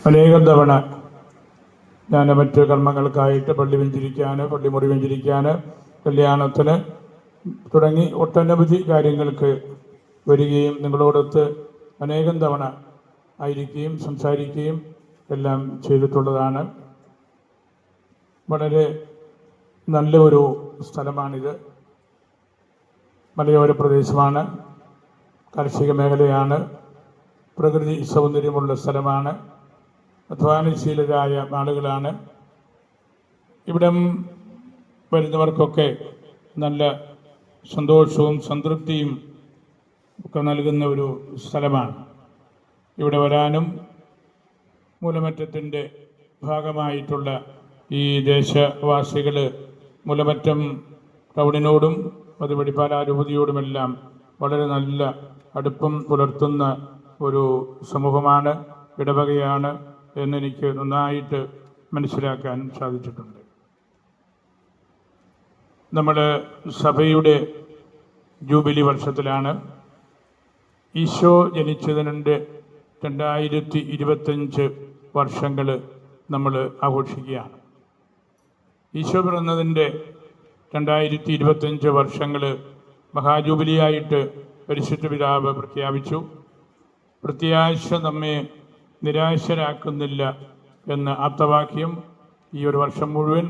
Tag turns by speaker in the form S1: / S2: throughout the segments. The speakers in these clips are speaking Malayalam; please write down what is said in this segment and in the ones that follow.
S1: അനേകം തവണ ഞാൻ മറ്റ് കർമ്മങ്ങൾക്കായിട്ട് പള്ളി വെഞ്ചരിക്കാൻ, പള്ളിമുറി വെഞ്ചരിക്കാൻ, കല്യാണത്തിന് തുടങ്ങി ഒട്ടനവധി കാര്യങ്ങൾക്ക് വരികയും നിങ്ങളോടൊത്ത് അനേകം തവണ ആയിരിക്കുകയും സംസാരിക്കുകയും എല്ലാം ചെയ്തിട്ടുള്ളതാണ്. വളരെ നല്ല ഒരു സ്ഥലമാണിത്. മലയോര പ്രദേശമാണ്, കാർഷിക മേഖലയാണ്, പ്രകൃതി സൗന്ദര്യമുള്ള സ്ഥലമാണ്, അധ്വാനശീലരായ ആളുകളാണ്. ഇവിടം വരുന്നവർക്കൊക്കെ നല്ല സന്തോഷവും സംതൃപ്തിയും ഒക്കെ നൽകുന്ന ഒരു സ്ഥലമാണ്. ഇവിടെ വരാനും മൂലമറ്റത്തിൻ്റെ ഭാഗമായിട്ടുള്ള ഈ ദേശവാസികൾ മൂലമറ്റം ടൗണിനോടും അതുവഴി പാലാരൂപതയോടുമെല്ലാം വളരെ നല്ല അടുപ്പം പുലർത്തുന്ന ഒരു സമൂഹമാണ്, ഇടവകയാണ് എന്നെനിക്ക് നന്നായിട്ട് മനസ്സിലാക്കാൻ സാധിച്ചിട്ടുണ്ട്. നമ്മൾ സഭയുടെ ജൂബിലി വർഷത്തിലാണ്. ഈശോ ജനിച്ചതിൻ്റെ 2025 വർഷങ്ങൾ നമ്മൾ ആഘോഷിക്കുകയാണ്. ഈശോ പിറന്നതിൻ്റെ 2025 വർഷങ്ങൾ മഹാജൂബിലിയായിട്ട് പരിശുദ്ധ പിതാവ് പ്രഖ്യാപിച്ചു. പ്രത്യാശ നമ്മെ നിരാശരാക്കുന്നില്ല എന്ന ആപ്തവാക്യം ഈ ഒരു വർഷം മുഴുവൻ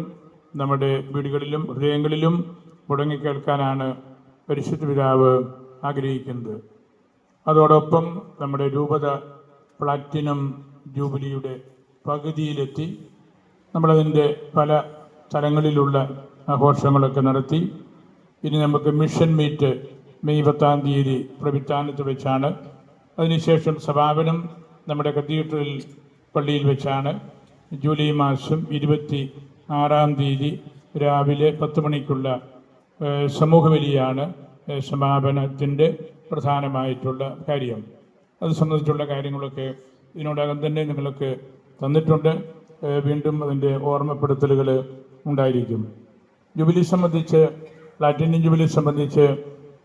S1: നമ്മുടെ വീടുകളിലും ഹൃദയങ്ങളിലും മുടങ്ങിക്കേൾക്കാനാണ് പരിശുദ്ധ പിതാവ് ആഗ്രഹിക്കുന്നത്. അതോടൊപ്പം നമ്മുടെ രൂപത പ്ലാറ്റിനം ജൂബിലിയുടെ പകുതിയിലെത്തി. നമ്മളതിൻ്റെ പല തലങ്ങളിലുള്ള ആഘോഷങ്ങളൊക്കെ നടത്തി. ഇനി നമുക്ക് മിഷൻ മീറ്റ് മെയ് 10-ാം തീയതി പ്രവിത്താനത്ത് വെച്ചാണ്. അതിനുശേഷം സമാപനം നമ്മുടെ കത്തീഡ്രൽ പള്ളിയിൽ വെച്ചാണ്. ജൂലൈ മാസം 26-ാം തീയതി രാവിലെ 10 മണിക്കുള്ള സമൂഹബലിയാണ് സമാപനത്തിൻ്റെ പ്രധാനമായിട്ടുള്ള കാര്യം. അത് സംബന്ധിച്ചുള്ള കാര്യങ്ങളൊക്കെ ഇതിനോടകം തന്നെ നിങ്ങൾക്ക് തന്നിട്ടുണ്ട്. വീണ്ടും അതിൻ്റെ ഓർമ്മപ്പെടുത്തലുകൾ ഉണ്ടായിരിക്കും. ജൂബിലി സംബന്ധിച്ച്, പ്ലാറ്റിനം ജൂബിലി സംബന്ധിച്ച്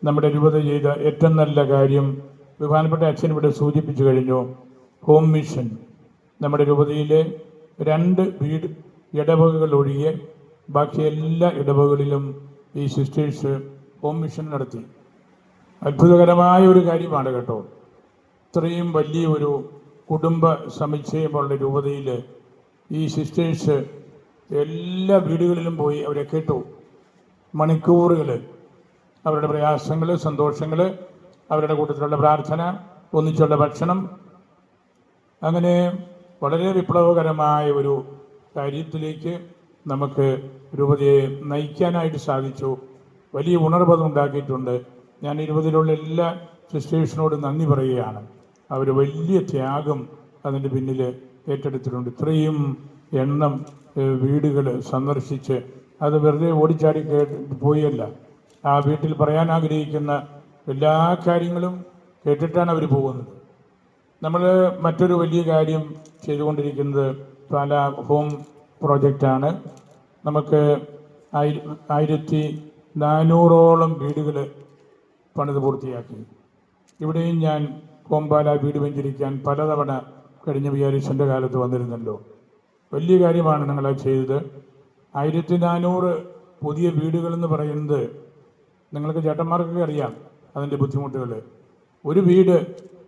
S1: നമ്മുടെ രൂപത ചെയ്ത ഏറ്റവും നല്ല കാര്യം ബഹുമാനപ്പെട്ട അച്ഛൻ ഇവിടെ സൂചിപ്പിച്ചു കഴിഞ്ഞു. Home mission. നമ്മുടെ രൂപതയിലെ 2 വീട് ഇടവകകൾ ഒഴികെ ബാക്കി എല്ലാ ഇടവകളിലും ഈ സിസ്റ്റേഴ്സ് ഹോം മിഷൻ നടത്തി. അത്ഭുതകരമായ ഒരു കാര്യമാണ് കേട്ടോ. ഇത്രയും വലിയ ഒരു കുടുംബ സമുച്ചയമുള്ള രൂപതയിൽ ഈ സിസ്റ്റേഴ്സ് എല്ലാ വീടുകളിലും പോയി അവരെ കേട്ടു. മണിക്കൂറുകൾ അവരുടെ പ്രയാസങ്ങൾ, സന്തോഷങ്ങൾ, അവരുടെ കൂട്ടത്തിലുള്ള പ്രാർത്ഥന, ഒന്നിച്ചുള്ള ഭക്ഷണം, അങ്ങനെ വളരെ വിപ്ലവകരമായ ഒരു കാര്യത്തിലേക്ക് നമുക്ക് രൂപതയെ നയിക്കാനായിട്ട് സാധിച്ചു. വലിയ ഉണർവ് ഉണ്ടാക്കിയിട്ടുണ്ട്. ഞാൻ രൂപതയിലുള്ള എല്ലാ സിസ്റ്റേഴ്സിനോടും നന്ദി പറയുകയാണ്. അവർ വലിയ ത്യാഗം അതിൻ്റെ പിന്നിൽ ഏറ്റെടുത്തിട്ടുണ്ട്. ഇത്രയും എണ്ണം വീടുകൾ സന്ദർശിച്ച് അത് വെറുതെ ഓടിച്ചാടി പോയല്ല. ആ വീട്ടിൽ പറയാൻ ആഗ്രഹിക്കുന്ന എല്ലാ കാര്യങ്ങളും കേട്ടിട്ടാണ് അവർ പോകുന്നത്. നമ്മൾ മറ്റൊരു വലിയ കാര്യം ചെയ്തുകൊണ്ടിരിക്കുന്നത് പാലാ ഹോം പ്രോജക്റ്റാണ്. നമുക്ക് 1400ഓളം വീടുകൾ പണിത് പൂർത്തിയാക്കി. ഇവിടെയും ഞാൻ ഹോം-പാല വീട് വെഞ്ചരിക്കാൻ പലതവണ കഴിഞ്ഞ വികാരിച്ചൻ്റെ കാലത്ത് വന്നിരുന്നല്ലോ. വലിയ കാര്യമാണ് നിങ്ങളത് ചെയ്തത്. 1400 പുതിയ വീടുകളെന്ന് പറയുന്നത് നിങ്ങൾക്ക് ചേട്ടന്മാർക്കൊക്കെ അറിയാം അതിൻ്റെ ബുദ്ധിമുട്ടുകൾ. ഒരു വീട്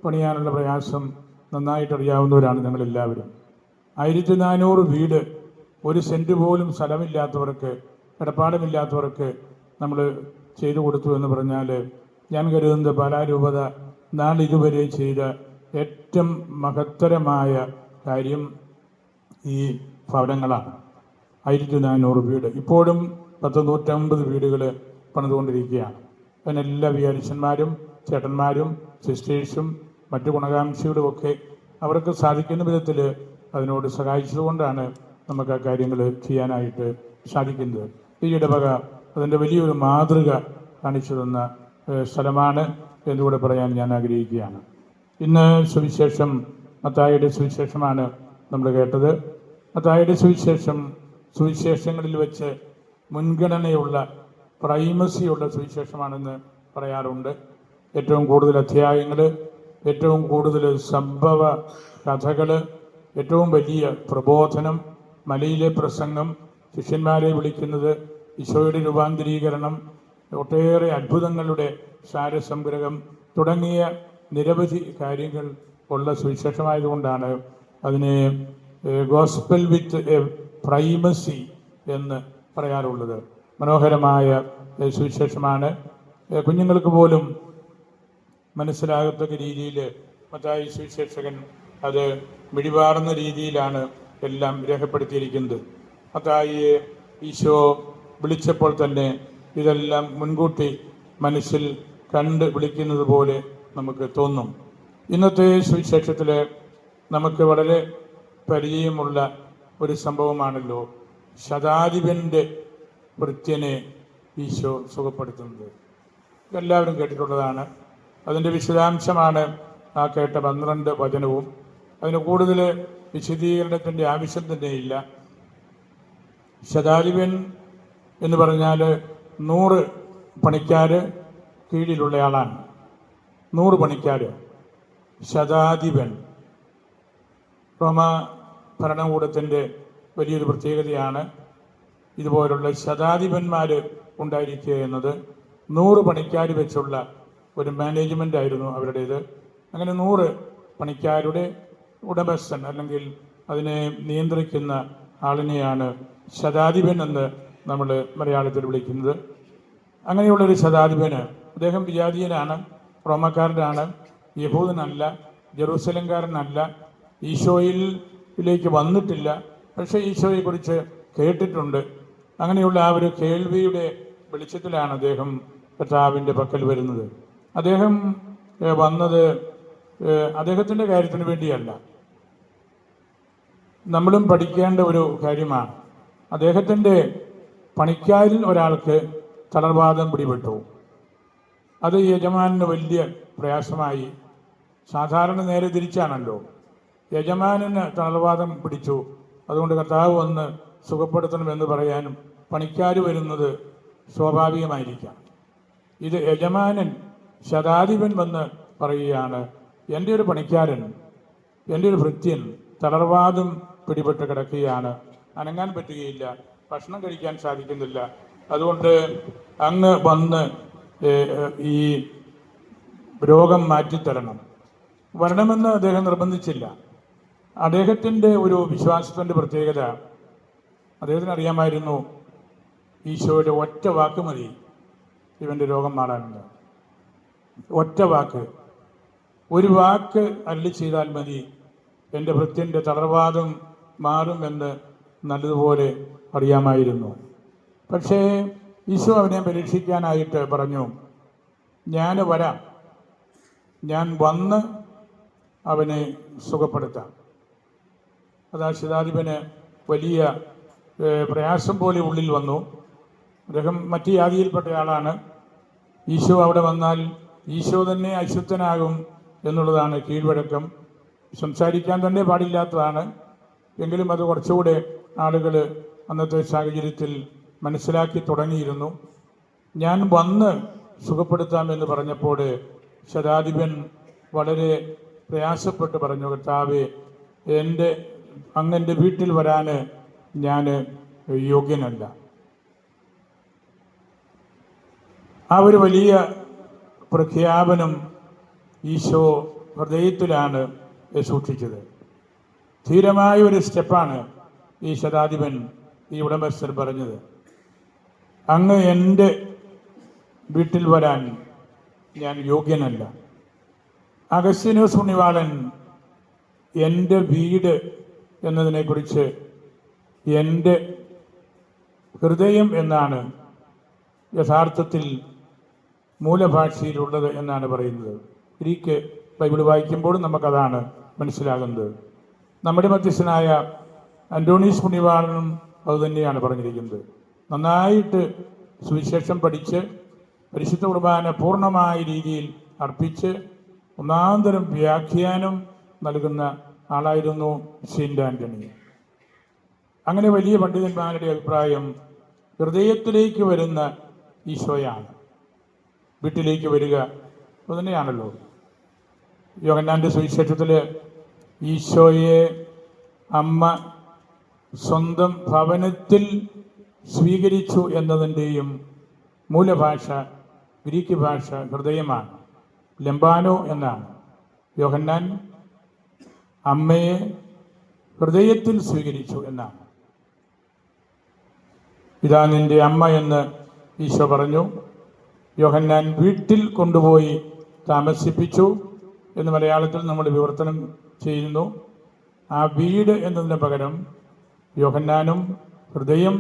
S1: പണിയാനുള്ള പ്രയാസം നന്നായിട്ടറിയാവുന്നവരാണ് നിങ്ങളെല്ലാവരും. 1400 വീട്, 1 സെൻറ്റ് പോലും സ്ഥലമില്ലാത്തവർക്ക്, കിടപ്പാടമില്ലാത്തവർക്ക് നമ്മൾ ചെയ്തു കൊടുത്തു എന്ന് പറഞ്ഞാൽ ഞാൻ കരുതുന്നത് പാലാരൂപത നാളിതുവരെ ചെയ്ത ഏറ്റവും മഹത്തരമായ കാര്യം ഈ ഭവനങ്ങളാണ്. 1400 വീട്. ഇപ്പോഴും 150 വീടുകൾ പണിതുകൊണ്ടിരിക്കുകയാണ്. അതിനെല്ലാ വികാരിച്ചന്മാരും ചേട്ടന്മാരും സിസ്റ്റേഴ്സും മറ്റു ഗുണകാംക്ഷികളുമൊക്കെ അവർക്ക് സാധിക്കുന്ന വിധത്തിൽ അതിനോട് സഹായിച്ചതുകൊണ്ടാണ് നമുക്ക് ആ കാര്യങ്ങൾ ചെയ്യാനായിട്ട് സാധിക്കുന്നത്. ഈ ഇടവക അതിൻ്റെ വലിയൊരു മാതൃക കാണിച്ചു തന്ന സ്ഥലമാണ് എന്നുകൂടെ പറയാൻ ഞാൻ ആഗ്രഹിക്കുകയാണ്. ഇന്ന് സുവിശേഷം മത്തായിയുടെ സുവിശേഷമാണ് നമ്മൾ കേട്ടത്. മത്തായിയുടെ സുവിശേഷം സുവിശേഷങ്ങളിൽ വെച്ച് മുൻഗണനയുള്ള പ്രൈമസിയുള്ള സുവിശേഷമാണെന്ന് പറയാറുണ്ട്. ഏറ്റവും കൂടുതൽ അധ്യായങ്ങൾ, ഏറ്റവും കൂടുതൽ സംഭവ കഥകൾ, ഏറ്റവും വലിയ പ്രബോധനം, മലയിലെ പ്രസംഗം, ശിഷ്യന്മാരെ വിളിക്കുന്നത്, ഈശോയുടെ രൂപാന്തരീകരണം, ഒട്ടേറെ അത്ഭുതങ്ങളുടെ സാരസംഗ്രഹം തുടങ്ങിയ നിരവധി കാര്യങ്ങൾ ഉള്ള സുവിശേഷമായതുകൊണ്ടാണ് അതിനെ ഗോസ്പൽ വിത്ത് എ പ്രൈമസി എന്ന് പറയാറുള്ളത്. മനോഹരമായ സുവിശേഷമാണ്. കുഞ്ഞുങ്ങൾക്ക് പോലും മനസ്സിലാകത്തക്ക രീതിയിൽ മത്തായി സുവിശേഷകൻ അത് മിഴിവാർന്ന രീതിയിലാണ് എല്ലാം രേഖപ്പെടുത്തിയിരിക്കുന്നത്. മത്തായിയെ ഈശോ വിളിച്ചപ്പോൾ തന്നെ ഇതെല്ലാം മുൻകൂട്ടി മനസ്സിൽ കണ്ട് വിളിക്കുന്നത് പോലെ നമുക്ക് തോന്നും. ഇന്നത്തെ സുവിശേഷത്തിൽ നമുക്ക് വളരെ പരിചയമുള്ള ഒരു സംഭവമാണല്ലോ ശതാധിപൻ്റെ ഭൃത്യനെ ഈശോ സുഖപ്പെടുത്തുന്നത്. എല്ലാവരും കേട്ടിട്ടുള്ളതാണ്. അതിൻ്റെ വിശദാംശമാണ് ആ കേട്ട 12 വചനവും. അതിന് കൂടുതൽ വിശദീകരണത്തിൻ്റെ ആവശ്യം തന്നെയില്ല. ശതാധിപൻ എന്ന് പറഞ്ഞാൽ 100 പണിക്കാർ കീഴിലുള്ള ആളാണ്. 100 പണിക്കാർ. ശതാധിപൻ റോമ ഭരണകൂടത്തിൻ്റെ വലിയൊരു പ്രത്യേകതയാണ് ഇതുപോലുള്ള ശതാധിപന്മാർ ഉണ്ടായിരിക്കുക എന്നത്. 100 പണിക്കാർ വെച്ചുള്ള ഒരു മാനേജ്മെൻ്റ് ആയിരുന്നു അവരുടേത്. അങ്ങനെ 100 പണിക്കാരുടെ ഉടമസ്ഥൻ അല്ലെങ്കിൽ അതിനെ നിയന്ത്രിക്കുന്ന ആളിനെയാണ് ശതാധിപൻ എന്ന് നമ്മൾ മലയാളത്തിൽ വിളിക്കുന്നത്. അങ്ങനെയുള്ളൊരു ശതാധിപന്, അദ്ദേഹം വിജാതീയനാണ്, റോമക്കാരനാണ്, യഹൂദനല്ല, ജെറൂസലംകാരനല്ല, ഈശോയിലേക്ക് വന്നിട്ടില്ല, പക്ഷേ ഈശോയെക്കുറിച്ച് കേട്ടിട്ടുണ്ട്. അങ്ങനെയുള്ള ആ ഒരു കേൾവിയുടെ വെളിച്ചത്തിലാണ് അദ്ദേഹം കർത്താവിൻ്റെ പക്കൽ വരുന്നത്. അദ്ദേഹം വന്നത് അദ്ദേഹത്തിൻ്റെ കാര്യത്തിന് വേണ്ടിയല്ല. നമ്മളും പഠിക്കേണ്ട ഒരു കാര്യമാണ്. അദ്ദേഹത്തിൻ്റെ പണിക്കാരിൽ ഒരാൾക്ക് തളർവാദം പിടിപെട്ടു. അത് യജമാനന് വലിയ പ്രയാസമായി. സാധാരണ നേരെ തിരിച്ചാണല്ലോ. യജമാനന് തളർവാദം പിടിച്ചു, അതുകൊണ്ട് കർത്താവ് വന്ന് സുഖപ്പെടുത്തണമെന്ന് പറയാനും പണിക്കാർ വരുന്നത് സ്വാഭാവികമായിരിക്കാം. ഇത് യജമാനൻ ശതാധിപൻ വന്ന് പറയുകയാണ്, എൻ്റെ ഒരു പണിക്കാരൻ, എൻ്റെ ഒരു ഭൃത്യൻ തളർവാദം പിടിപെട്ട് കിടക്കുകയാണ്, അനങ്ങാൻ പറ്റുകയില്ല, ഭക്ഷണം കഴിക്കാൻ സാധിക്കുന്നില്ല, അതുകൊണ്ട് അങ്ങ് വന്ന് ഈ രോഗം മാറ്റിത്തരണം. വരണമെന്ന് അദ്ദേഹം നിർബന്ധിച്ചില്ല. അദ്ദേഹത്തിൻ്റെ ഒരു വിശ്വാസത്തിൻ്റെ പ്രത്യേകത, അദ്ദേഹത്തിന് അറിയാമായിരുന്നു ഈശോയുടെ ഒറ്റ വാക്ക് മതി ഇവൻ്റെ രോഗം മാറാനുണ്ട്. ഒറ്റ വാക്ക്, ഒരു വാക്ക് അരുളി ചെയ്താൽ മതി എൻ്റെ ഭൃത്യൻ്റെ തളർവാദം മാറുമെന്ന് നല്ലതുപോലെ അറിയാമായിരുന്നു. പക്ഷേ ഈശോ അവനെ പരീക്ഷിക്കാനായിട്ട് പറഞ്ഞു, ഞാൻ വരാം, ഞാൻ വന്ന് അവനെ സുഖപ്പെടുത്താം. അതാ ശതാധിപന് വലിയ പ്രയാസം പോലെ ഉള്ളിൽ വന്നു. അദ്ദേഹം മറ്റ് ജാതിയിൽപ്പെട്ട ആളാണ്. ഈശോ അവിടെ വന്നാൽ ഈശോ തന്നെ അശുദ്ധനാകും എന്നുള്ളതാണ് കീഴ്വഴക്കം. സംസാരിക്കാൻ തന്നെ പാടില്ലാത്തതാണ്. എങ്കിലും അത് കുറച്ചുകൂടെ ആളുകൾ അന്നത്തെ സാഹചര്യത്തിൽ മനസ്സിലാക്കി തുടങ്ങിയിരുന്നു. ഞാൻ വന്ന് സുഖപ്പെടുത്താമെന്ന് പറഞ്ഞപ്പോൾ ശതാധിപൻ വളരെ പ്രയാസപ്പെട്ട് പറഞ്ഞു, കർത്താവേ, അങ്ങൻ്റെ വീട്ടിൽ വരാൻ ഞാൻ യോഗ്യനല്ല. ആ ഒരു വലിയ പ്രഖ്യാപനം ഈശോ ഹൃദയത്തിലാണ് സൂക്ഷിച്ചത്. ധീരമായ ഒരു സ്റ്റെപ്പാണ് ഈ ശതാധിപൻ, ഈ ഉടമസ്ഥൻ പറഞ്ഞത്. അങ്ങ് എൻ്റെ വീട്ടിൽ വരാൻ ഞാൻ യോഗ്യനല്ല. അഗസ്തീനോസ് പുണ്യവാളൻ എൻ്റെ വീട് എന്നതിനെക്കുറിച്ച് എൻ്റെ ഹൃദയം എന്നാണ് യഥാർത്ഥത്തിൽ മൂലഭാഷയിലുള്ളത് എന്നാണ് പറയുന്നത്. ഗ്രീക്ക് ബൈബിൾ വായിക്കുമ്പോഴും നമുക്കതാണ് മനസ്സിലാകുന്നത്. നമ്മുടെ മധ്യസ്ഥനായ അന്തോണീസ് പുണ്യവാളനും അതുതന്നെയാണ് പറഞ്ഞിരിക്കുന്നത്. നന്നായിട്ട് സുവിശേഷം പഠിച്ച് പരിശുദ്ധ കുർബാന പൂർണ്ണമായ രീതിയിൽ അർപ്പിച്ച് ഒന്നാന്തരം വ്യാഖ്യാനം നൽകുന്ന ആളായിരുന്നു സെയിൻറ് ആൻ്റണി. അങ്ങനെ വലിയ പണ്ഡിതന്മാരുടെ അഭിപ്രായം ഹൃദയത്തിലേക്ക് വരുന്ന ഈശോയാണ്. വീട്ടിലേക്ക് വരിക അതുതന്നെയാണല്ലോ. യോഹന്നാൻ്റെ സുവിശേഷത്തിൽ ഈശോയെ അമ്മ സ്വന്തം ഭവനത്തിൽ സ്വീകരിച്ചു എന്നതിൻ്റെയും മൂലഭാഷ ഗ്രീക്ക് ഭാഷ ഹൃദയമാണ്. ലംബാനോ എന്നാണ്. യോഹന്നാൻ അമ്മയെ ഹൃദയത്തിൽ സ്വീകരിച്ചു എന്നാണ്. ഇതാ നിന്റെ അമ്മ എന്ന് ഈശോ പറഞ്ഞു. യോഹന്നാൻ വീട്ടിൽ കൊണ്ടുപോയി താമസിപ്പിച്ചു എന്ന് മലയാളത്തിൽ നമ്മൾ വിവർത്തനം ചെയ്യുന്നു. ആ വീട് എന്നതിന് പകരം യോഹന്നാനും ഹൃദയം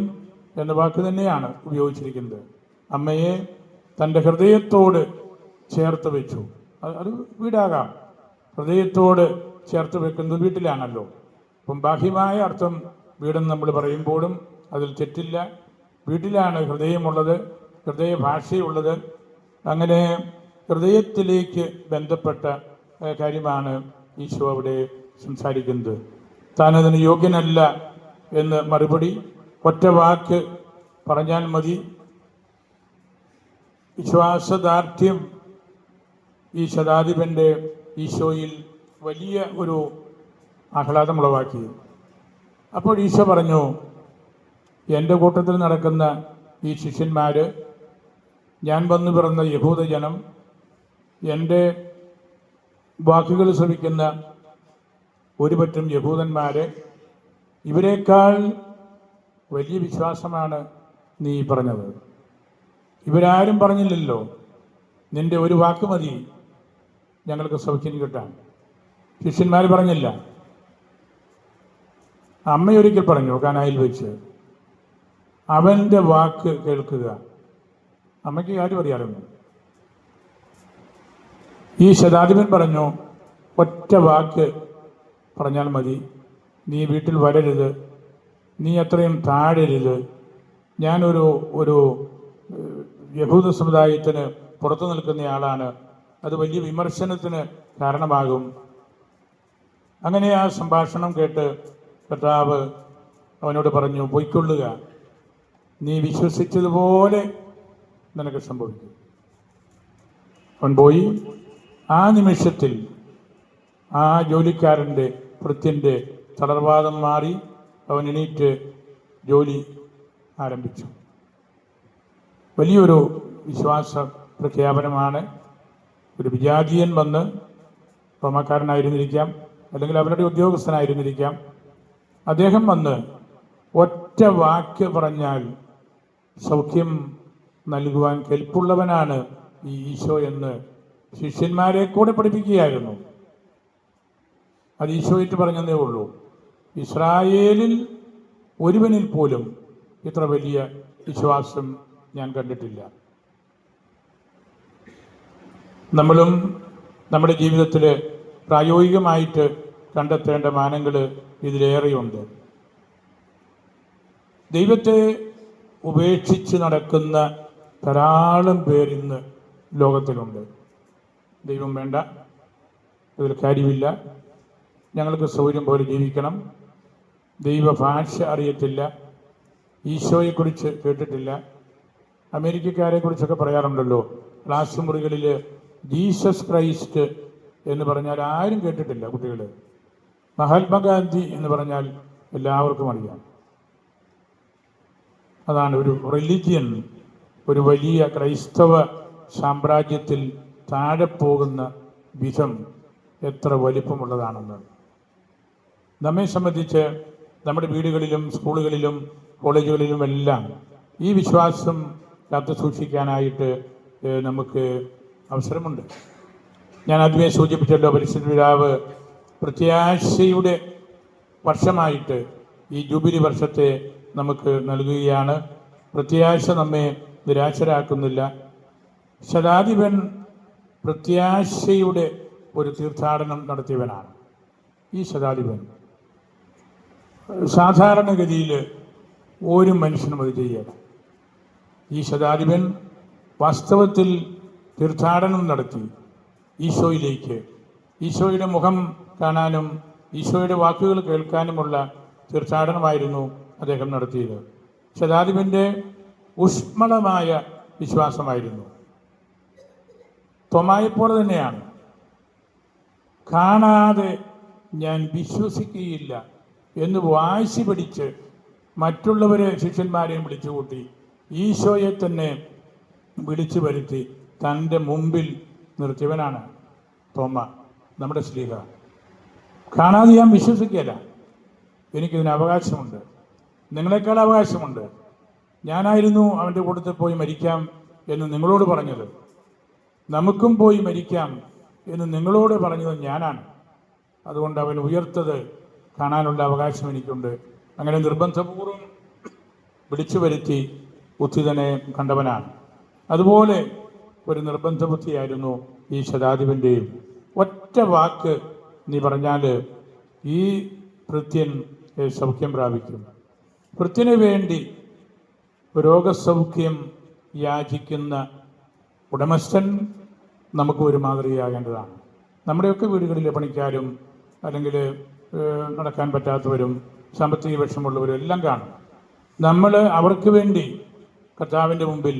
S1: എന്ന വാക്ക് തന്നെയാണ് ഉപയോഗിച്ചിരിക്കുന്നത്. അമ്മയെ തൻ്റെ ഹൃദയത്തോട് ചേർത്ത് വെച്ചു. അത് വീടാകാം. ഹൃദയത്തോട് ചേർത്ത് വെക്കുന്നത് വീട്ടിലാണല്ലോ. അപ്പം ബാഹ്യമായ അർത്ഥം വീടെന്ന് നമ്മൾ പറയുമ്പോഴും അതിൽ തെറ്റില്ല. വീട്ടിലാണ് ഹൃദയമുള്ളത്, ഹൃദയ ഭാഷയുള്ളത്. അങ്ങനെ ഹൃദയത്തിലേക്ക് ബന്ധപ്പെട്ട കാര്യമാണ് ഈശോ അവിടെ സംസാരിക്കുന്നത്. താനതിന് യോഗ്യനല്ല എന്ന് മറുപടി ഒറ്റ വാക്ക് പറഞ്ഞാൽ മതി. വിശ്വാസദാർഢ്യം ഈ ശതാധിപൻ്റെ ഈശോയിൽ വലിയ ഒരു ആഹ്ലാദമുളവാക്കി. അപ്പോൾ ഈശോ പറഞ്ഞു, എൻ്റെ കൂട്ടത്തിൽ നടക്കുന്ന ഈ ശിഷ്യന്മാർ, ഞാൻ വന്നു പിറന്ന യഹൂദജനം, എൻ്റെ വാക്കുകൾ ശ്രവിക്കുന്ന ഒരുപറ്റം യഹൂദന്മാർ, ഇവരെക്കാൾ വലിയ വിശ്വാസമാണ് നീ പറഞ്ഞത്. ഇവരാരും പറഞ്ഞില്ലല്ലോ നിന്റെ ഒരു വാക്ക് മതി ഞങ്ങൾക്ക് സൗഖ്യം കിട്ടാൻ. ശിഷ്യന്മാർ പറഞ്ഞില്ല. അമ്മയൊരിക്കൽ പറഞ്ഞു കാനായിൽ വെച്ച്, അവൻ്റെ വാക്ക് കേൾക്കുക. അമ്മയ്ക്ക് കാര്യം അറിയാറുണ്ട്. ഈ ശതാധിപൻ പറഞ്ഞു, ഒറ്റ വാക്ക് പറഞ്ഞാൽ മതി, നീ വീട്ടിൽ വരരുത്, നീ അത്രയും താഴരുത്. ഞാനൊരു യഹൂദ സമുദായത്തിന് പുറത്തു നിൽക്കുന്നയാളാണ്, അത് വലിയ വിമർശനത്തിന് കാരണമാകും. അങ്ങനെ ആ സംഭാഷണം കേട്ട് കർത്താവ് അവനോട് പറഞ്ഞു, പൊയ്ക്കൊള്ളുക, നീ വിശ്വസിച്ചതുപോലെ നിനക്ക് സംഭവിക്കും. അവൻ പോയി. ആ നിമിഷത്തിൽ ആ ജോലിക്കാരൻ്റെ ഭൃത്യൻ്റെ തളർവാദം മാറി. അവൻ എണീറ്റ് ജോലി ആരംഭിച്ചു. വലിയൊരു വിശ്വാസ പ്രഖ്യാപനമാണ്. ഒരു വിജാതീയൻ വന്ന്, റോമാക്കാരനായിരുന്നിരിക്കാം, അല്ലെങ്കിൽ അവരുടെ ഉദ്യോഗസ്ഥനായിരുന്നിരിക്കാം, അദ്ദേഹം വന്ന് ഒറ്റ വാക്ക് പറഞ്ഞാൽ സൗഖ്യം നൽകുവാൻ കെൽപ്പുള്ളവനാണ് ഈ ഈശോ എന്ന് ശിഷ്യന്മാരെ കൂടെ പഠിപ്പിക്കുകയായിരുന്നു. അത് ഈശോയിട്ട് പറഞ്ഞതേ ഉള്ളൂ. ഇസ്രായേലിൽ ഒരുവനിൽ പോലും ഇത്ര വലിയ വിശ്വാസം ഞാൻ കണ്ടിട്ടില്ല. നമ്മളും നമ്മുടെ ജീവിതത്തിൽ പ്രായോഗികമായിട്ട് കണ്ടെത്തേണ്ട മാനങ്ങൾ ഇതിലേറെയുണ്ട്. ദൈവത്തെ ഉപേക്ഷിച്ച് നടക്കുന്ന ധാരാളം പേർ ഇന്ന് ലോകത്തിലുണ്ട്. ദൈവം വേണ്ട, അതിൽ കാര്യമില്ല, ഞങ്ങൾക്ക് സൗകര്യം പോലെ ജീവിക്കണം, ദൈവഭാഷ അറിയത്തില്ല, ഈശോയെക്കുറിച്ച് കേട്ടിട്ടില്ല. അമേരിക്കക്കാരെ കുറിച്ചൊക്കെ പറയാറുണ്ടല്ലോ, ക്ലാസ് മുറികളിൽ ജീസസ് ക്രൈസ്റ്റ് എന്ന് പറഞ്ഞാൽ ആരും കേട്ടിട്ടില്ല കുട്ടികൾ. മഹാത്മാഗാന്ധി എന്ന് പറഞ്ഞാൽ എല്ലാവർക്കും അറിയാം. അതാണ് ഒരു റിലിജിയൻ, ഒരു വലിയ ക്രൈസ്തവ സാമ്രാജ്യത്തിൽ താഴെ പോകുന്ന വിധം എത്ര വലിപ്പമുള്ളതാണെന്ന്. നമ്മെ സംബന്ധിച്ച് നമ്മുടെ വീടുകളിലും സ്കൂളുകളിലും കോളേജുകളിലും എല്ലാം ഈ വിശ്വാസം കാത്തു സൂക്ഷിക്കാനായിട്ട് നമുക്ക് അവസരമുണ്ട്. ഞാൻ ആദ്യമേ സൂചിപ്പിച്ചല്ലോ, പരിശുദ്ധ പിതാവ് പ്രത്യാശയുടെ വർഷമായിട്ട് ഈ ജൂബിലി വർഷത്തെ നമുക്ക് നൽകുകയാണ്. പ്രത്യാശ നമ്മെ നിരാശരാക്കുന്നില്ല. ശതാധിപൻ പ്രത്യാശയുടെ ഒരു തീർത്ഥാടനം നടത്തിയവനാണ്. ഈ ശതാധിപൻ സാധാരണഗതിയിൽ ഒരു മനുഷ്യനും അത് ചെയ്യണം. ഈ ശതാധിപൻ വാസ്തവത്തിൽ തീർത്ഥാടനം നടത്തി ഈശോയിലേക്ക്, ഈശോയുടെ മുഖം കാണാനും ഈശോയുടെ വാക്കുകൾ കേൾക്കാനുമുള്ള തീർത്ഥാടനമായിരുന്നു അദ്ദേഹം നടത്തിയത്. ശതാധിപൻ്റെ ഊഷ്മളമായ വിശ്വാസമായിരുന്നു. തോമായെപ്പോലെ തന്നെയാണ്. കാണാതെ ഞാൻ വിശ്വസിക്കുകയില്ല എന്ന് വാശി പിടിച്ച് മറ്റുള്ളവരെ ശിഷ്യന്മാരെയും വിളിച്ചു കൂട്ടി ഈശോയെ തന്നെ വിളിച്ചു വരുത്തി തൻ്റെ മുമ്പിൽ നിർത്തിയവനാണ് തോമ, നമ്മുടെ ശ്ലീഹ. കാണാതെ ഞാൻ വിശ്വസിക്കുകയില്ല. എനിക്കിതിന് അവകാശമുണ്ട്, നിങ്ങളെക്കാൾ അവകാശമുണ്ട്. ഞാനായിരുന്നു അവൻ്റെ കൂട്ടത്തിൽ പോയി മരിക്കാം എന്ന് നിങ്ങളോട് പറഞ്ഞത്. നമുക്കും പോയി മരിക്കാം എന്ന് നിങ്ങളോട് പറഞ്ഞത് ഞാനാണ്. അതുകൊണ്ട് അവൻ ഉയർത്തത് കാണാനുള്ള അവകാശം എനിക്കുണ്ട്. അങ്ങനെ നിർബന്ധപൂർവ്വം വിളിച്ചു വരുത്തി ഉത്ഥിതനെ കണ്ടവനാണ്. അതുപോലെ ഒരു നിർബന്ധ ബുദ്ധിയായിരുന്നു ഈ ശതാധിപൻ്റെയും. ഒറ്റ വാക്ക് നീ പറഞ്ഞാൽ ഈ ഭൃത്യൻ സൗഖ്യം പ്രാപിക്കും. ഭൃത്യന് വേണ്ടി രോഗസൗഖ്യം യാചിക്കുന്ന ഉടമസ്ഥൻ നമുക്ക് ഒരു മാതൃകയാകേണ്ടതാണ്. നമ്മുടെയൊക്കെ വീടുകളിലെ പണിക്കാരും അല്ലെങ്കിൽ നടക്കാൻ പറ്റാത്തവരും സാമ്പത്തിക വിഷമമുള്ളവരും എല്ലാം കാണും. നമ്മൾ അവർക്ക് വേണ്ടി കർത്താവിൻ്റെ മുമ്പിൽ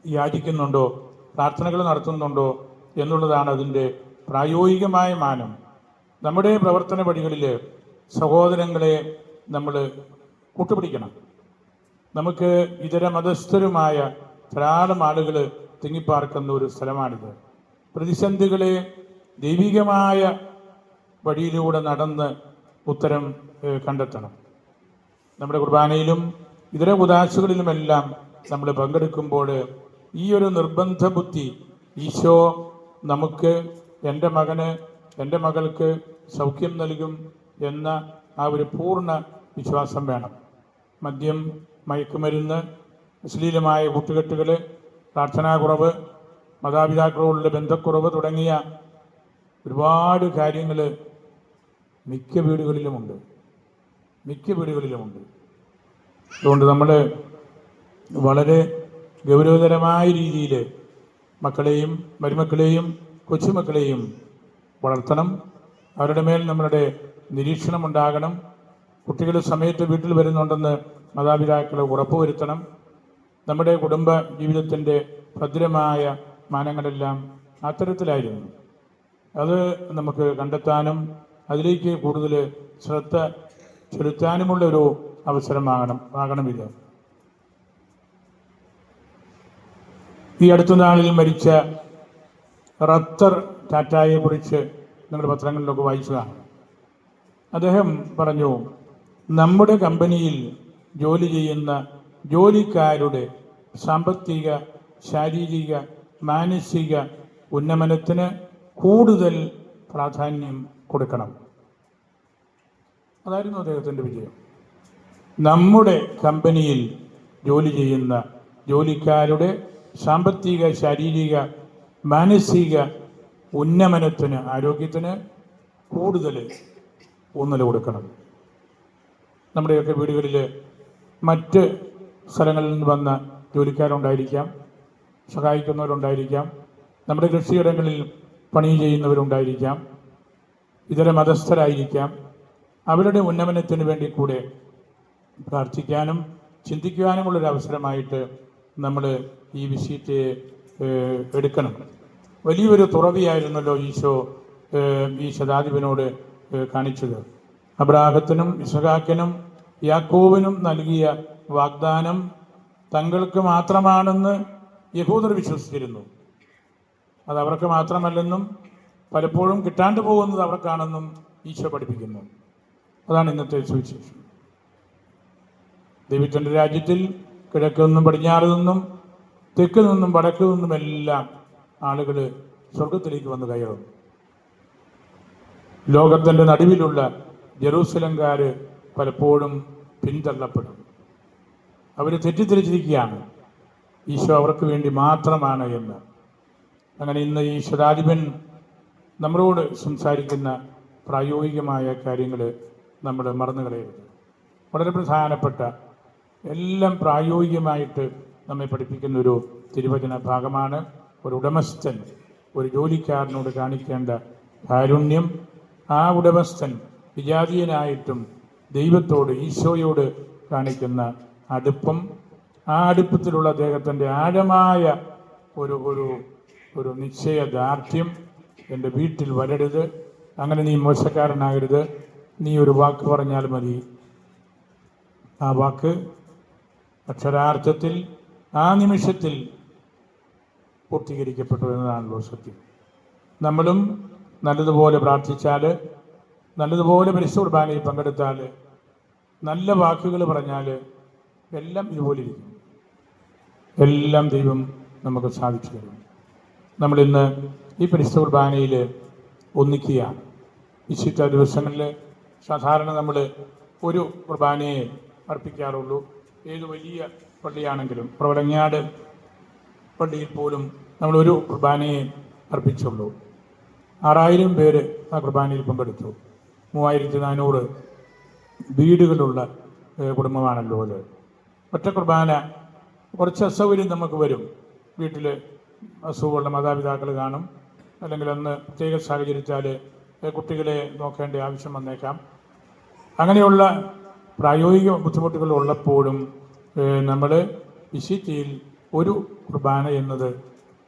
S1: യാചിക്കുന്നുണ്ടോ, പ്രാർത്ഥനകൾ നടത്തുന്നുണ്ടോ എന്നുള്ളതാണ് അതിൻ്റെ പ്രായോഗികമായ മാനം. നമ്മുടെ പ്രവർത്തന വഴികളിൽ സഹോദരങ്ങളെ നമ്മൾ കൂട്ടുപിടിക്കണം. നമുക്ക് ഇതര മതസ്ഥരുമായ ധാരാളം ആളുകൾ തിങ്ങിപ്പാർക്കുന്ന ഒരു സ്ഥലമാണിത്. പ്രതിസന്ധികളെ ദൈവികമായ വഴിയിലൂടെ നടന്ന് ഉത്തരം കണ്ടെത്തണം. നമ്മുടെ കുർബാനയിലും ഇതര ഉദാശകളിലുമെല്ലാം നമ്മൾ പങ്കെടുക്കുമ്പോൾ ഈ ഒരു നിർബന്ധ ബുദ്ധി, ഈശോ നമുക്ക്, എൻ്റെ മകന്, എൻ്റെ മകൾക്ക് സൗഖ്യം നൽകും എന്ന ആ ഒരു പൂർണ്ണ വിശ്വാസം വേണം. മദ്യം, മയക്കുമരുന്ന്, അശ്ലീലമായ കൂട്ടുകെട്ടുകൾ, പ്രാർത്ഥനാക്കുറവ്, മാതാപിതാക്കളോടുള്ള ബന്ധക്കുറവ് തുടങ്ങിയ ഒരുപാട് കാര്യങ്ങൾ മിക്ക വീടുകളിലുമുണ്ട്. അതുകൊണ്ട് നമ്മൾ വളരെ ഗൗരവതരമായ രീതിയിൽ മക്കളെയും മരുമക്കളെയും കൊച്ചുമക്കളെയും വളർത്തണം. അവരുടെ മേൽ നമ്മളുടെ നിരീക്ഷണം ഉണ്ടാകണം. കുട്ടികൾ സമയത്ത് വീട്ടിൽ വരുന്നുണ്ടെന്ന് മാതാപിതാക്കൾ ഉറപ്പുവരുത്തണം. നമ്മുടെ കുടുംബ ജീവിതത്തിൻ്റെ ഭദ്രമായ മാനങ്ങളെല്ലാം അത്തരത്തിലായിരുന്നു. അത് നമുക്ക് കണ്ടെത്താനും അതിലേക്ക് കൂടുതൽ ശ്രദ്ധ ചെലുത്താനുമുള്ളൊരു അവസരമാകണം ഇത്. ഈ അടുത്ത നാളിൽ മരിച്ച റത്തർ ടാറ്റയെ കുറിച്ച് നിങ്ങൾ പത്രങ്ങളിലൊക്കെ വായിച്ചതാണ്. അദ്ദേഹം പറഞ്ഞു, നമ്മുടെ കമ്പനിയിൽ ജോലി ചെയ്യുന്ന ജോലിക്കാരുടെ സാമ്പത്തിക, ശാരീരിക, മാനസിക ഉന്നമനത്തിന് കൂടുതൽ പ്രാധാന്യം കൊടുക്കണം. അതായിരുന്നു അദ്ദേഹത്തിൻ്റെ വിജയം. നമ്മുടെ കമ്പനിയിൽ ജോലി ചെയ്യുന്ന ജോലിക്കാരുടെ സാമ്പത്തിക, ശാരീരിക, മാനസിക ഉന്നമനത്തിന്, ആരോഗ്യത്തിന് കൂടുതൽ ഊന്നൽ കൊടുക്കണം. നമ്മുടെയൊക്കെ വീടുകളിൽ മറ്റ് സ്ഥലങ്ങളിൽ നിന്ന് വന്ന ജോലിക്കാരുണ്ടായിരിക്കാം, സഹായിക്കുന്നവരുണ്ടായിരിക്കാം, നമ്മുടെ കൃഷിയിടങ്ങളിൽ പണി ചെയ്യുന്നവരുണ്ടായിരിക്കാം, ഇതര മതസ്ഥരായിരിക്കാം. അവരുടെ ഉന്നമനത്തിന് വേണ്ടി കൂടെ പ്രാർത്ഥിക്കാനും ചിന്തിക്കുവാനുമുള്ളൊരു അവസരമായിട്ട് നമ്മൾ ഈ വിഷയത്തെ എടുക്കണം. വലിയൊരു തുറവിയായിരുന്നല്ലോ ഈശോ ഈ ശതാധിപനോട് കാണിച്ചത്. അബ്രാഹത്തിനും ഇസഹാക്കിനും യാക്കോബിനും നൽകിയ വാഗ്ദാനം തങ്ങൾക്ക് മാത്രമാണെന്ന് യഹൂദർ വിശ്വസിച്ചിരുന്നു. അത് അവർക്ക് മാത്രമല്ലെന്നും പലപ്പോഴും കിട്ടാണ്ട് പോകുന്നത് അവർക്കാണെന്നും ഈശോ പഠിപ്പിക്കുന്നു. അതാണ് ഇന്നത്തെ സുവിശേഷം. ദൈവത്തിൻ്റെ രാജ്യത്തിൽ കിഴക്ക് നിന്നും പടിഞ്ഞാറ് നിന്നും തെക്ക് നിന്നും വടക്ക് നിന്നുമെല്ലാം ആളുകൾ സ്വർഗത്തിലേക്ക് വന്ന് കയറും. ലോകത്തിൻ്റെ നടുവിലുള്ള ജെറൂസലംകാർ പലപ്പോഴും പിന്തള്ളപ്പെടും. അവർ തെറ്റിദ്ധരിച്ചിരിക്കുകയാണ് ഈശോ അവർക്ക് വേണ്ടി മാത്രമാണ് എന്ന്. അങ്ങനെ ഇന്ന് ഈ ശതാധിപൻ നമ്മളോട് സംസാരിക്കുന്ന പ്രായോഗികമായ കാര്യങ്ങൾ നമ്മൾ മറന്നു കളയരുത്. വളരെ പ്രധാനപ്പെട്ട, എല്ലാം പ്രായോഗികമായിട്ട് നമ്മെ പഠിപ്പിക്കുന്ന ഒരു തിരുവചന ഭാഗമാണ്. ഒരു ഉടമസ്ഥൻ ഒരു ജോലിക്കാരനോട് കാണിക്കേണ്ട കാരുണ്യം, ആ ഉടമസ്ഥൻ വിജാതീയനായിട്ടും ദൈവത്തോട്, ഈശോയോട് കാണിക്കുന്ന അടുപ്പം, ആ അടുപ്പത്തിലുള്ള അദ്ദേഹത്തിൻ്റെ ആഴമായ ഒരു ഒരു ഒരു നിശ്ചയദാർഢ്യം. എൻ്റെ വീട്ടിൽ വരരുത്, അങ്ങനെ നീ മോശക്കാരനാകരുത്, നീ ഒരു വാക്ക് പറഞ്ഞാൽ മതി, ആ വാക്ക് അക്ഷരാർത്ഥത്തിൽ ആ നിമിഷത്തിൽ പൂർത്തീകരിക്കപ്പെട്ടു എന്നതാണല്ലോ സത്യം. നമ്മളും നല്ലതുപോലെ പ്രാർത്ഥിച്ചാൽ, നല്ലതുപോലെ പരിശുദ്ധ കുർബാനയിൽ പങ്കെടുത്താൽ, നല്ല വാക്കുകൾ പറഞ്ഞാൽ എല്ലാം ഇതുപോലെ ഇരിക്കും. എല്ലാം ദൈവം നമുക്ക് സാധിച്ചു തരും. നമ്മളിന്ന് ഈ പരിശുദ്ധ കുർബാനയിൽ ഒന്നിക്കുകയാണ്. വിശുദ്ധ ദിവസങ്ങളിൽ സാധാരണ നമ്മൾ ഒരു കുർബാനയെ അർപ്പിക്കാറുള്ളൂ. ഏത് വലിയ പള്ളിയാണെങ്കിലും, പ്രവലങ്ങാട് പള്ളിയിൽ പോലും നമ്മളൊരു കുർബാനയെ അർപ്പിച്ചുള്ളൂ. 6000 പേര് ആ കുർബാനയിൽ പങ്കെടുത്തു. 3400 വീടുകളുള്ള കുടുംബമാണല്ലോ അത്. ഒറ്റ കുർബാന കുറച്ച് അസൗകര്യം നമുക്ക് വരും. വീട്ടിൽ അസുഖമുള്ള മാതാപിതാക്കൾ കാണും, അല്ലെങ്കിൽ അന്ന് പ്രത്യേക സാഹചര്യത്താൽ കുട്ടികളെ നോക്കേണ്ട ആവശ്യം വന്നേക്കാം. അങ്ങനെയുള്ള പ്രായോഗിക ബുദ്ധിമുട്ടുകൾ ഉള്ളപ്പോഴും നമ്മൾ വിശുദ്ധിയിൽ ഒരു കുർബാന എന്നത്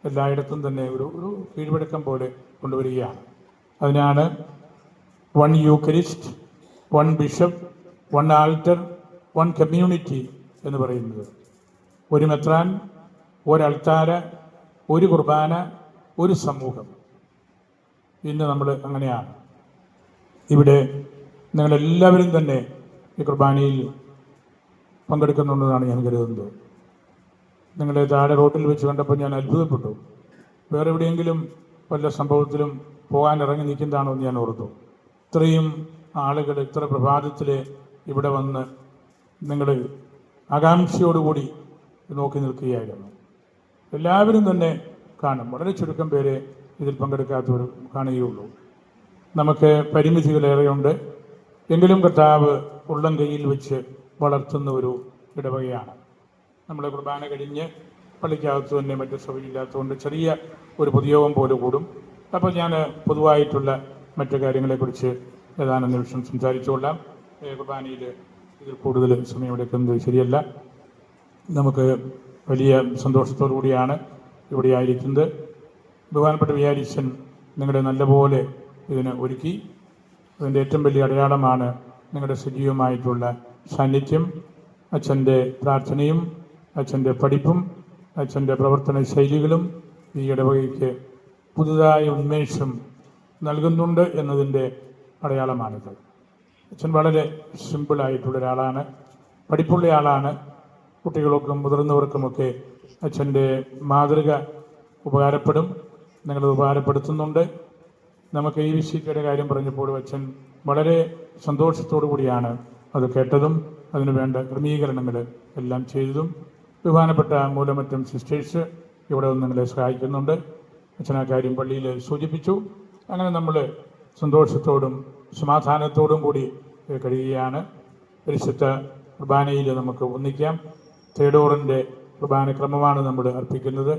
S1: എല്ലായിടത്തും തന്നെ ഒരു കീഴ്വഴക്കം പോലെ കൊണ്ടുവരികയാണ്. അതിനാണ് 1 യൂക്കറിസ്റ്റ്, 1 ബിഷപ്പ്, 1 ആൾട്ടർ, 1 കമ്മ്യൂണിറ്റി എന്ന് പറയുന്നത്. ഒരു മെത്രാൻ, ഒരു അൾത്താര, ഒരു കുർബാന, ഒരു സമൂഹം. ഇന്ന് നമ്മൾ അങ്ങനെയാണ്. ഇവിടെ നിങ്ങളെല്ലാവരും തന്നെ ഈ കുർബാനയിൽ പങ്കെടുക്കുന്നുണ്ടെന്നാണ് ഞാൻ കരുതുന്നത്. നിങ്ങളെ താഴെ റോട്ടിൽ വെച്ച് കണ്ടപ്പോൾ ഞാൻ അത്ഭുതപ്പെട്ടു. വേറെ എവിടെയെങ്കിലും വല്ല സംഭവത്തിലും പോകാൻ ഇറങ്ങി നിൽക്കുന്നതാണോ എന്ന് ഞാൻ ഓർത്തു. ഇത്രയും ആളുകൾ ഇത്ര പ്രഭാതത്തിൽ ഇവിടെ വന്ന് നിങ്ങൾ ആകാംക്ഷയോടുകൂടി നോക്കി നിൽക്കുകയായിരുന്നു. എല്ലാവരും തന്നെ കാണും. വളരെ ചുരുക്കം പേരെ ഇതിൽ പങ്കെടുക്കാത്തവർ കാണുകയുള്ളൂ. നമുക്ക് പരിമിതികളേറെയുണ്ട്. എങ്കിലും കർത്താവ് ഉള്ളം കയ്യിൽ വെച്ച് വളർത്തുന്ന ഒരു ഇടവകയാണ്. നമ്മൾ കുർബാന കഴിഞ്ഞ് പള്ളിക്കകത്ത് തന്നെ മറ്റു സൗകര്യമില്ലാത്തതുകൊണ്ട് ചെറിയ ഒരു പൊതുയോഗം പോലെ കൂടും. അപ്പോൾ ഞാൻ പൊതുവായിട്ടുള്ള മറ്റു കാര്യങ്ങളെക്കുറിച്ച് ഏതാനും നിമിഷം സംസാരിച്ചുകൊള്ളാം. കുർബാനയിൽ ഇതിൽ കൂടുതൽ സമയമെടുക്കുന്നത് ശരിയല്ല. നമുക്ക് വലിയ സന്തോഷത്തോടു കൂടിയാണ് ഇവിടെ ആയിരിക്കുന്നത്. ബഹുമാനപ്പെട്ട വികാരിയച്ഛൻ നിങ്ങളുടെ നല്ലപോലെ ഇതിന് ഒരുക്കി. അതിൻ്റെ ഏറ്റവും വലിയ അടയാളമാണ് നിങ്ങളുടെ സജീവമായിട്ടുള്ള സാന്നിധ്യം. അച്ഛൻ്റെ പ്രാർത്ഥനയും അച്ഛൻ്റെ പഠിപ്പും അച്ഛൻ്റെ പ്രവർത്തന ശൈലികളും ഈ ഇടവകയ്ക്ക് പുതുതായ ഉന്മേഷം നൽകുന്നുണ്ട് എന്നതിൻ്റെ അടയാളമാണിത്. അച്ഛൻ വളരെ സിമ്പിളായിട്ടുള്ള ഒരാളാണ്, പഠിപ്പുള്ള ആളാണ്. കുട്ടികൾക്കും മുതിർന്നവർക്കുമൊക്കെ അച്ഛൻ്റെ മാതൃക ഉപകാരപ്പെടും. നിങ്ങളത് ഉപകാരപ്പെടുത്തുന്നുണ്ട്. നമുക്ക് ഈ വിശുദ്ധിയുടെ കാര്യം പറഞ്ഞപ്പോഴും അച്ഛൻ വളരെ സന്തോഷത്തോടു കൂടിയാണ് അത് കേട്ടതും അതിനു വേണ്ട ക്രമീകരണങ്ങൾ എല്ലാം ചെയ്തതും. ബഹുമാനപ്പെട്ട മൂലമറ്റം സിസ്റ്റേഴ്സ് ഇവിടെ വന്ന് നിങ്ങളെ സഹായിക്കുന്നുണ്ട്. അച്ഛൻ ആ കാര്യം പള്ളിയിൽ സൂചിപ്പിച്ചു. അങ്ങനെ നമ്മൾ സന്തോഷത്തോടും സമാധാനത്തോടും കൂടി കഴിയുകയാണ്. പരിശുദ്ധ കുർബാനയിൽ നമുക്ക് ഒന്നിക്കാം. തേടോറിൻ്റെ കുർബാന ക്രമമാണ് നമ്മൾ അർപ്പിക്കുന്നത്.